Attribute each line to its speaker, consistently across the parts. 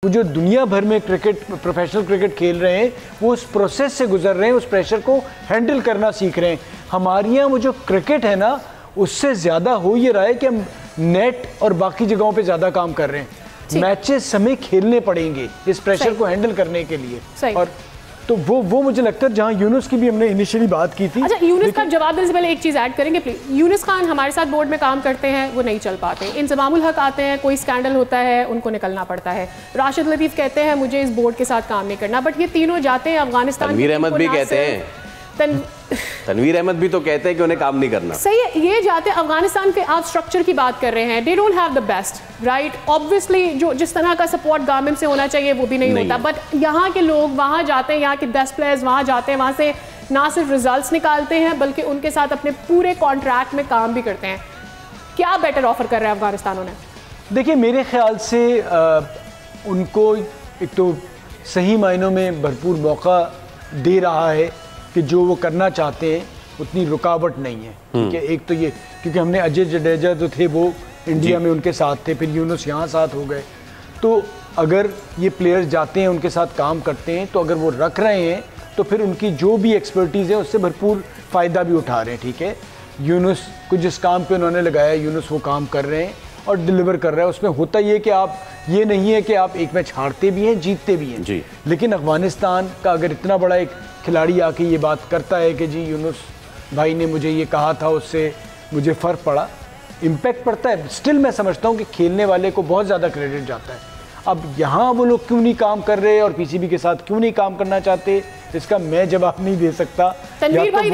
Speaker 1: वो जो दुनिया भर में क्रिकेट प्रोफेशनल क्रिकेट खेल रहे हैं वो उस प्रोसेस से गुजर रहे हैं, उस प्रेशर को हैंडल करना सीख रहे हैं। हमारे यहाँ वो जो क्रिकेट है ना उससे ज़्यादा हो ये रहा है कि हम नेट और बाकी जगहों पे ज़्यादा काम कर रहे हैं। मैचेस हमें खेलने पड़ेंगे इस प्रेशर को हैंडल करने के लिए। और तो वो मुझे लगता है जहाँ यूनुस की भी हमने इनिशियली बात की थी।
Speaker 2: अच्छा, यूनुस का जवाब देने से पहले एक चीज़ ऐड करेंगे प्लीज। यूनुस खान हमारे साथ बोर्ड में काम करते हैं, वो नहीं चल पाते। इंजमामुल हक आते हैं, कोई स्कैंडल होता है, उनको निकलना पड़ता है। राशिद लतीफ़ कहते हैं मुझे इस बोर्ड के साथ काम नहीं करना। बट ये तीनों जाते हैं अफगानिस्तान।
Speaker 3: तनवीर अहमद भी कहते हैं, तनवीर अहमद भी तो कहते हैं कि उन्हें काम नहीं करना।
Speaker 2: सही है, ये जाते हैं अफगानिस्तान के। आप स्ट्रक्चर की बात कर रहे हैं, they don't have the best, right? Obviously जो जिस तरह का सपोर्ट गवर्नमेंट से होना चाहिए वो भी नहीं होता। बट यहाँ के लोग वहाँ जाते हैं, यहाँ के बेस्ट प्लेयर्स वहाँ जाते हैं, वहाँ से ना सिर्फ रिजल्ट्स निकालते हैं बल्कि उनके साथ अपने पूरे कॉन्ट्रैक्ट में काम भी करते हैं। क्या बेटर ऑफर कर रहा है अफगानिस्तान उन्हें?
Speaker 1: देखिए मेरे ख्याल से उनको एक तो सही मायनों में भरपूर मौका दे रहा है कि जो वो करना चाहते हैं उतनी रुकावट नहीं है। ठीक है, एक तो ये क्योंकि हमने अजय जडेजा जो थे वो इंडिया में उनके साथ थे, फिर यूनुस यहाँ साथ हो गए। तो अगर ये प्लेयर्स जाते हैं उनके साथ काम करते हैं तो अगर वो रख रहे हैं तो फिर उनकी जो भी एक्सपर्टीज़ है उससे भरपूर फ़ायदा भी उठा रहे हैं। ठीक है, यूनुस को जिस काम पे उन्होंने लगाया यूनुस वो काम कर रहे हैं और डिलीवर कर रहा है। उसमें होता ये कि आप ये नहीं है कि आप एक मैच हारते भी हैं जीतते भी हैं जी। लेकिन अफगानिस्तान का अगर इतना बड़ा एक खिलाड़ी आके ये बात करता है कि जी यूनुस भाई ने मुझे ये कहा था, उससे मुझे फ़र्क पड़ा, इम्पैक्ट पड़ता है। स्टिल मैं समझता हूँ कि खेलने वाले को बहुत ज़्यादा क्रेडिट जाता है। अब यहाँ वो लोग क्यों नहीं काम कर रहे और पीसीबी के साथ क्यों नहीं काम करना चाहते, इसका मैं जवाब नहीं दे सकता।
Speaker 2: तनवीर भाई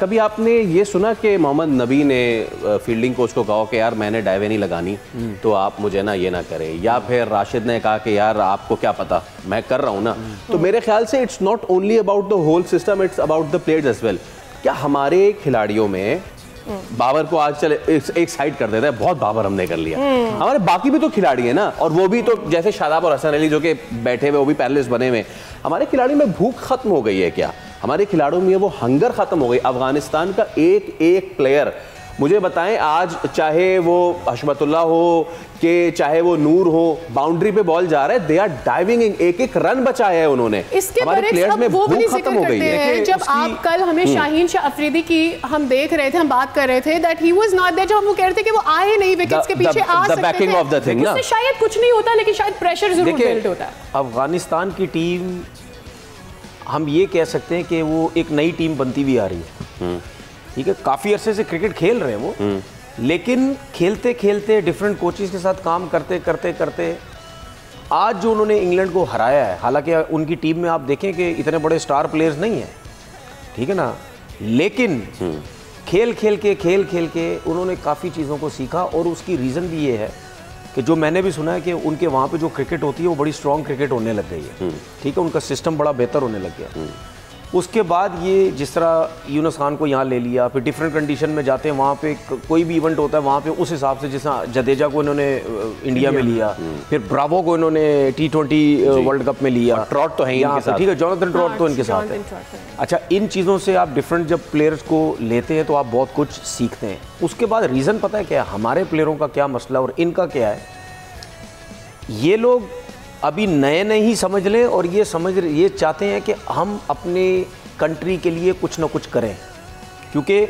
Speaker 3: कभी आपने ये सुना कि मोहम्मद नबी ने फील्डिंग कोच को कहा कि यार मैंने डाइवे नहीं लगानी तो आप मुझे ना ये ना करें, या फिर राशिद ने कहा कि यार आपको क्या पता मैं कर रहा हूँ ना। तो मेरे ख्याल से it's not only about the whole system, it's about the players as well. क्या हमारे खिलाड़ियों में बाबर को आज चले एक साइड कर देता है, बहुत बाबर हमने कर लिया, हमारे बाकी भी तो खिलाड़ी है ना, और वो भी तो जैसे शादाब और हसन अली जो कि बैठे हुए वो भी पैनलिस्ट बने हुए। हमारे खिलाड़ी में भूख खत्म हो गई है क्या? हमारे खिलाड़ियों में वो हंगर खत्म हो गई? अफगानिस्तान का एक एक प्लेयर मुझे बताएं आज, चाहे वो हशमतुल्लाह हो कि चाहे वो नूर हो, बाउंड्री पे बॉल जा रहा है, दे आर डाइविंग, एक एक रन बचाया है उन्होंने।
Speaker 2: इसके हमारे प्लेयर्स में वो भूख खत्म हो गई है। जब आप कल हमें शाहीन शाह अफरीदी की हम देख रहे थे, हम बात कर रहे थे that he was not there, जब हम वो कह रहे थे कि वो आए नहीं विकेट्स के पीछे आ सकते थे, उससे शायद कुछ नहीं होता लेकिन शायद प्रेशर जरूर बिल्ड होता है।
Speaker 4: अफगानिस्तान की टीम हम ये कह सकते हैं कि वो एक नई टीम बनती हुई आ रही है। ठीक है, काफ़ी अरसे से क्रिकेट खेल रहे हैं वो, लेकिन खेलते खेलते डिफरेंट कोचेस के साथ काम करते करते करते आज जो उन्होंने इंग्लैंड को हराया है, हालांकि उनकी टीम में आप देखें कि इतने बड़े स्टार प्लेयर्स नहीं हैं, ठीक है ना, लेकिन खेल खेल के उन्होंने काफ़ी चीज़ों को सीखा। और उसकी रीज़न भी ये है कि जो मैंने भी सुना है कि उनके वहाँ पे जो क्रिकेट होती है वो बड़ी स्ट्रॉन्ग क्रिकेट होने लग गई है। ठीक है, उनका सिस्टम बड़ा बेहतर होने लग गया। उसके बाद ये जिस तरह यूनुस खान को यहाँ ले लिया, फिर डिफरेंट कंडीशन में जाते हैं, वहाँ पे कोई भी इवेंट होता है वहाँ पे उस हिसाब से, जैसा जडेजा को इन्होंने इंडिया में लिया, फिर ब्रावो को इन्होंने T20 वर्ल्ड कप में लिया,
Speaker 3: ट्रॉट तो है यहाँ पे,
Speaker 4: ठीक है, जोनाथन ट्रॉट तो इनके साथ है। अच्छा, इन चीज़ों से आप डिफरेंट जब प्लेयर्स को लेते हैं तो आप बहुत कुछ सीखते हैं। उसके बाद रीज़न पता है क्या, हमारे प्लेयरों का क्या मसला और इनका क्या है, ये लोग अभी नए नहीं समझ लें और ये चाहते हैं कि हम अपने कंट्री के लिए कुछ ना कुछ करें, क्योंकि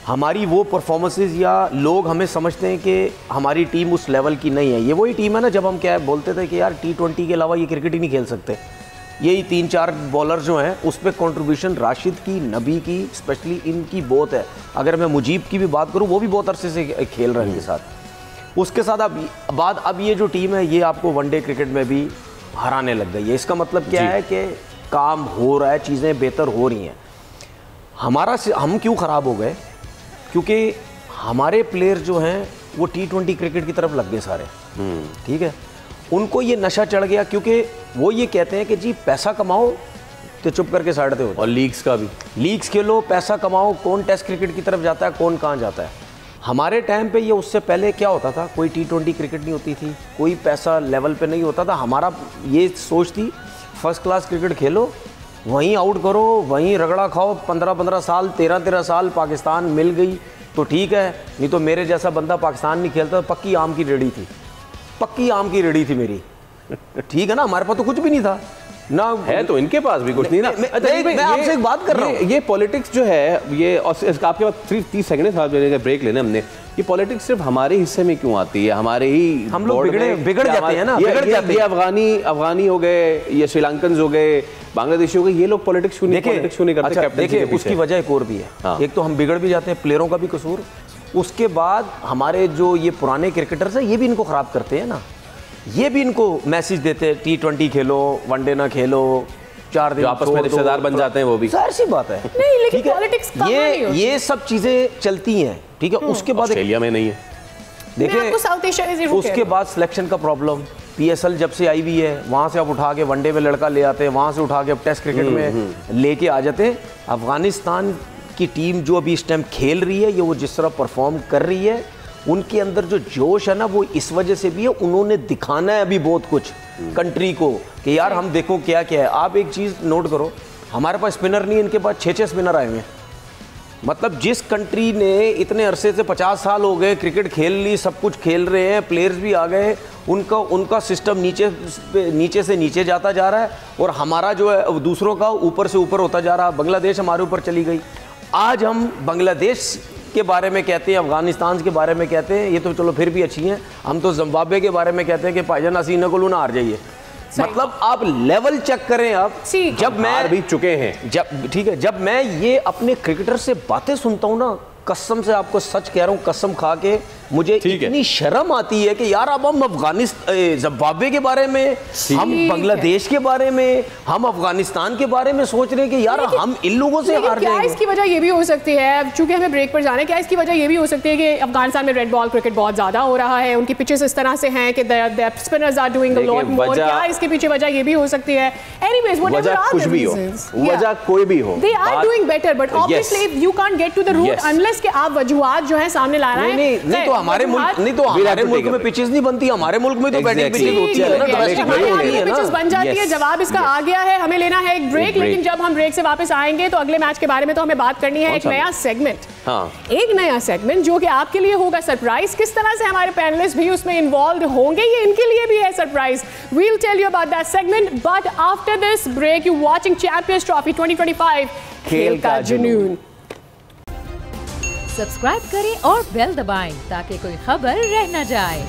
Speaker 4: हमारी वो परफॉर्मेंसेस या लोग हमें समझते हैं कि हमारी टीम उस लेवल की नहीं है। ये वही टीम है ना जब हम क्या बोलते थे कि यार T20 के अलावा ये क्रिकेट ही नहीं खेल सकते। यही 3-4 बॉलर जो हैं उस पर कॉन्ट्रीब्यूशन राशिद की, नबी की, स्पेशली इनकी बहुत है। अगर मैं मुजीब की भी बात करूँ, वो भी बहुत अरसे से खेल रहे हैं इनके साथ। उसके साथ अब ये जो टीम है ये आपको वनडे क्रिकेट में भी हराने लग गई है। इसका मतलब क्या है कि काम हो रहा है, चीज़ें बेहतर हो रही हैं। हम क्यों ख़राब हो गए? क्योंकि हमारे प्लेयर जो हैं वो T20 क्रिकेट की तरफ लग गए सारे। ठीक है, उनको ये नशा चढ़ गया, क्योंकि वो ये कहते हैं कि जी पैसा कमाओ तो चुप करके साइड पे हो,
Speaker 3: और लीग्स का भी,
Speaker 4: लीग्स खेलो, पैसा कमाओ। कौन टेस्ट क्रिकेट की तरफ जाता है, कौन कहाँ जाता है? हमारे टाइम पे ये, उससे पहले क्या होता था, कोई T20 क्रिकेट नहीं होती थी, कोई पैसा लेवल पे नहीं होता था। हमारा ये सोच थी फर्स्ट क्लास क्रिकेट खेलो, वहीं आउट करो, वहीं रगड़ा खाओ। 15-15 साल, 13-13 साल पाकिस्तान मिल गई, तो ठीक है, नहीं तो मेरे जैसा बंदा पाकिस्तान नहीं खेलता। तो पक्की आम की रेडी थी, पक्की आम की रेडी थी मेरी। ठीक है ना, हमारे पास तो कुछ भी नहीं था ना,
Speaker 3: है तो इनके पास भी कुछ नहीं ना।
Speaker 4: मैं आपसे एक बात कर रहा हूँ,
Speaker 3: ये पॉलिटिक्स जो है ये, और आपके पास 30 सेकंड था ब्रेक लेने हमने, ये पॉलिटिक्स सिर्फ हमारे हिस्से में क्यों आती है? हमारे ही
Speaker 4: हम लोग बिगड़ जाते हैं ना,
Speaker 3: ये अफगानी हो गए, ये श्रीलंकन हो गए, बांग्लादेशी हो गए, ये लोग पॉलिटिक्स क्यों नहीं करते?
Speaker 4: अच्छा, देखिए उसकी वजह एक और भी है। हाँ। एक तो हम बिगड़ भी जाते हैं, प्लेयरों का भी कसूर, उसके बाद हमारे जो ये पुराने क्रिकेटर्स हैं ये भी इनको खराब करते हैं ना, ये भी इनको मैसेज देते हैं T20 खेलो, वनडे ना खेलो, 4 दिन
Speaker 3: आपस में रिश्तेदार बन जाते हैं, वो भी
Speaker 4: जाहिर सी बात है।
Speaker 2: नहीं, लेकिन पॉलिटिक्स
Speaker 4: ये सब चीजें चलती हैं, ठीक है। उसके बाद
Speaker 3: ऑस्ट्रेलिया में नहीं है,
Speaker 4: देखिए उसके बाद सिलेक्शन का प्रॉब्लम, PSL जब से आई हुई है वहाँ से आप उठा के वनडे में लड़का ले आते हैं, वहाँ से उठा के अब टेस्ट क्रिकेट में लेके आ जाते हैं। अफगानिस्तान की टीम जो अभी इस टाइम खेल रही है, ये वो जिस तरह परफॉर्म कर रही है, उनके अंदर जो जोश है ना, वो इस वजह से भी है, उन्होंने दिखाना है अभी बहुत कुछ कंट्री को कि यार हम देखो क्या क्या है। आप एक चीज़ नोट करो, हमारे पास स्पिनर नहीं है, इनके पास 6 स्पिनर आए हुए हैं। मतलब जिस कंट्री ने इतने अरसे से 50 साल हो गए क्रिकेट खेल ली, सब कुछ खेल रहे हैं, प्लेयर्स भी आ गए, उनका सिस्टम नीचे से नीचे जाता जा रहा है, और हमारा जो है दूसरों का ऊपर से ऊपर होता जा रहा है। बांग्लादेश हमारे ऊपर चली गई। आज हम बांग्लादेश के बारे में कहते हैं, अफगानिस्तान के बारे में कहते हैं, ये तो चलो फिर भी अच्छी हैं। हम तो जिम्बाब्वे के बारे में कहते हैं कि भाईजान हसीना को ना हार जाइए। मतलब आप लेवल चेक करें। आप जब मैं
Speaker 3: भी चुके हैं,
Speaker 4: जब ठीक है, जब मैं ये अपने क्रिकेटर से बातें सुनता हूँ ना, कसम से आपको सच कह रहा हूँ, कसम खा के मुझे इतनी शर्म आती है कि यार अब हम अफगानिस्तान, जिम्बाब्वे के बारे में, हम बांग्लादेश के बारे में, हम अफगानिस्तान के बारे में सोच रहे हैं कि यार हम इन लोगों से हार
Speaker 2: जाएंगे। क्या इसकी वजह ये भी हो सकती है, चूंकि हमें ब्रेक पर जाना है, क्या इसकी वजह ये भी हो सकती है कि अफगानिस्तान में रेड बॉल क्रिकेट बहुत ज्यादा हो रहा है, उनकी पिचेस इस तरह से हैं कि spinners are doing a lot more? क्या इसके पीछे वजह ये भी हो सकती है? Anyways whatever are the reasons,
Speaker 3: वजह कोई भी हो,
Speaker 2: they are doing better, but obviously you can't get to the root unless कि आप वजूहात जो है सामने ला रहे हैं।
Speaker 4: नहीं तो हमारे मुल्क में पिचेस नहीं बनती, हमारे मुल्क में तो बैटिंग पिचेस होती है ना,
Speaker 2: पिचेस बन जाती है। जवाब इसका आ गया है, हमें लेना है एक ब्रेक, लेकिन जब हम ब्रेक से वापस आएंगे तो अगले मैच के बारे में तो हमें बात करनी है, एक नया सेगमेंट। एक नया सेगमेंट जो कि आपके लिए होगा सरप्राइज। किस तरह से हमारे पैनलिस्ट भी उसमें इन्वॉल्व होंगे, ये इनके लिए भी है surprise. We'll tell you about that segment, but after this break you watching champions trophy 2025 खेल का जुनून।
Speaker 5: सब्सक्राइब करें और बेल दबाएं ताकि कोई खबर रह न जाए।